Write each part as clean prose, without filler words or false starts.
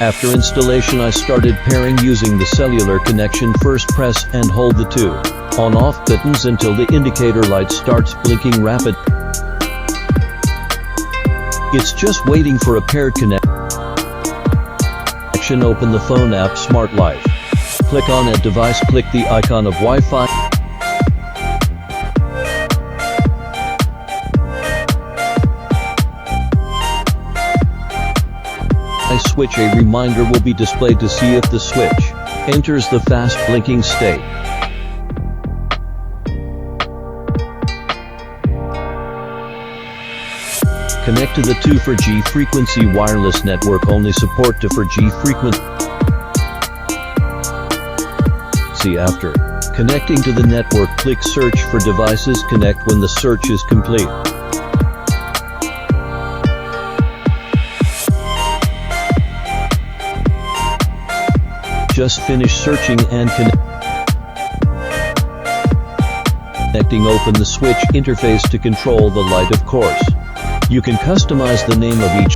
After installation, I started pairing using the cellular connection. First press and hold the two on-off buttons until the indicator light starts blinking rapid. It's just waiting for a paired connection. Open the phone app Smart Life. Click on Add Device, click the icon of Wi-Fi. Switch. A reminder will be displayed to see if the switch enters the fast blinking state. Connect to the 2.4G frequency wireless network. Only support 2.4G frequency. After connecting to the network, click Search for devices. Connect when the search is complete. Just finish searching and connecting. Open the switch interface to control the light. Of course, you can customize the name of each.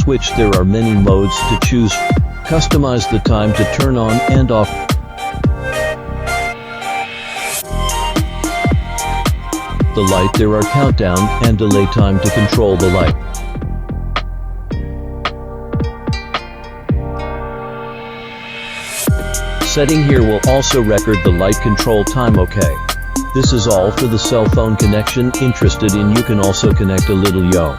Switch. There are many modes to choose. Customize the time to turn on and off. The light. There are countdown and delay time to control the light. Setting here will also record the light control time. Okay. This is all for the cell phone connection. Interested in? You can also connect a little yo.